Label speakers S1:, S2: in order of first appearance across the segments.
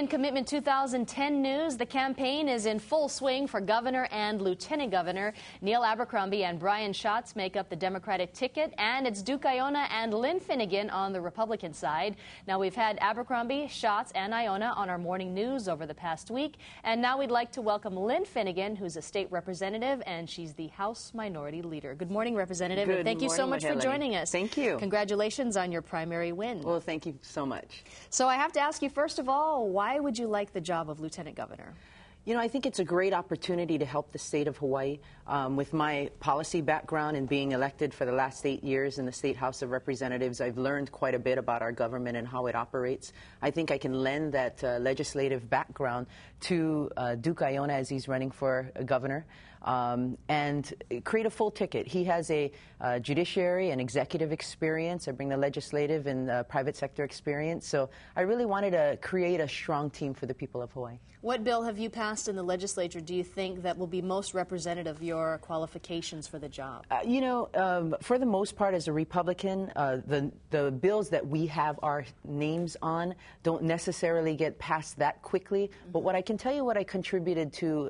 S1: In Commitment 2010 news, the campaign is in full swing for governor and lieutenant governor. Neil Abercrombie and Brian Schatz make up the Democratic ticket, and it's Duke Iona and Lynn Finnegan on the Republican side. Now, we've had Abercrombie, Schatz, and Iona on our morning news over the past week, and now we'd like to welcome Lynn Finnegan, who's a state representative, and she's the House Minority Leader. Good morning, Representative, and thank you so much for joining us.
S2: Thank you.
S1: Congratulations on your primary win.
S2: Well, thank you so much.
S1: So I have to ask you, first of all, why would you like the job of lieutenant governor?
S2: You know, I think it's a great opportunity to help the state of Hawaii. With my policy background and being elected for the last 8 years in the State House of Representatives, I've learned quite a bit about our government and how it operates. I think I can lend that legislative background to Duke Iona as he's running for governor and create a full ticket. He has a judiciary and executive experience. I bring the legislative and private sector experience. So I really wanted to create a strong team for the people of Hawaii.
S1: What bill have you passed in the legislature do you think that will be most representative of your qualifications for the job?
S2: You know, for the most part, as a Republican, the bills that we have our names on don't necessarily get passed that quickly. But what I can tell you, what I contributed to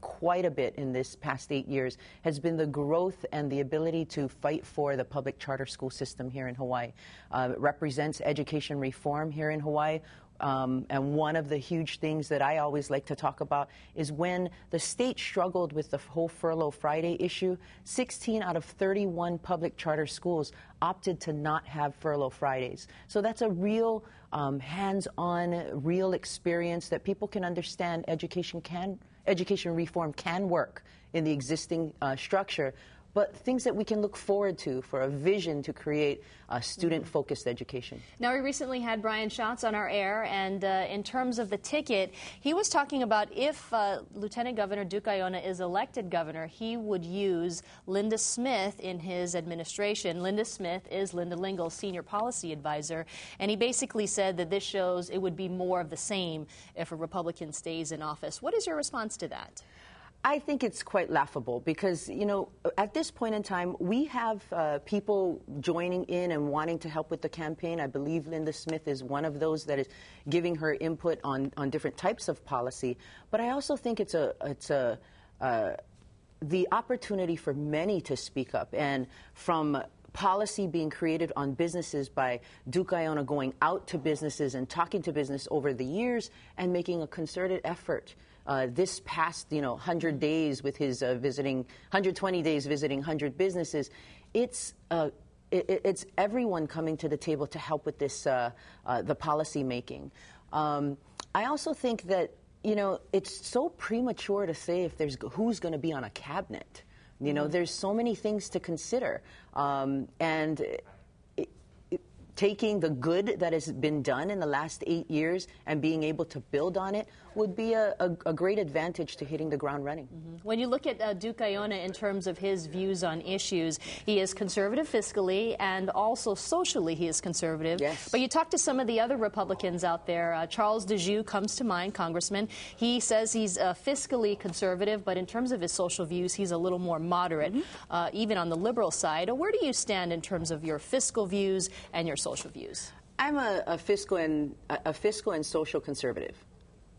S2: quite a bit in this past 8 years has been the growth and the ability to fight for the public charter school system here in Hawaii. It represents education reform here in Hawaii. And one of the huge things that I always like to talk about is when the state struggled with the whole Furlough Friday issue, 16 out of 31 public charter schools opted to not have Furlough Fridays. So that's a real hands-on, real experience that people can understand education reform can work in the existing structure, but things that we can look forward to for a vision to create a student-focused education.
S1: Now, we recently had Brian Schatz on our air, and in terms of the ticket, he was talking about if Lieutenant Governor Duke Iona is elected governor, he would use Linda Smith in his administration. Linda Smith is Linda Lingle's senior policy advisor, and he basically said that this shows it would be more of the same if a Republican stays in office. What is your response to that?
S2: I think it's quite laughable because, you know, at this point in time, we have people joining in and wanting to help with the campaign. I believe Linda Smith is one of those that is giving her input on different types of policy. But I also think it's the opportunity for many to speak up, and from policy being created on businesses by Duke Iona going out to businesses and talking to business over the years and making a concerted effort. This past, 100 days with his 120 days visiting 100 businesses, it's everyone coming to the table to help with this, the policy making. I also think that, it's so premature to say if who's going to be on a cabinet. There's so many things to consider, and taking the good that has been done in the last 8 years and being able to build on it would be a great advantage to hitting the ground running.
S1: When you look at Duke Iona in terms of his views on issues, he is conservative fiscally and also socially he is conservative.
S2: Yes.
S1: But you talk to some of the other Republicans out there. Charles DeJoux comes to mind, Congressman. He says he's fiscally conservative, but in terms of his social views, he's a little more moderate, even on the liberal side. Where do you stand in terms of your fiscal views and your social views?
S2: I'm a fiscal and social conservative.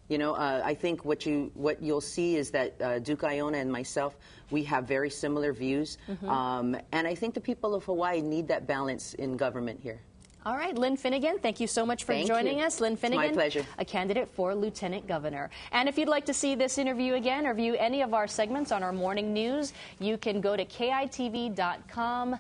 S2: I think what you'll see is that Duke Iona and myself, we have very similar views, and I think the people of Hawaii need that balance in government here.
S1: All right, Lynn Finnegan, thank you so much for joining us. Lynn Finnegan,
S2: it's my pleasure.
S1: A candidate for Lieutenant Governor. And if you'd like to see this interview again or view any of our segments on our morning news, you can go to kitv.com/thismorning.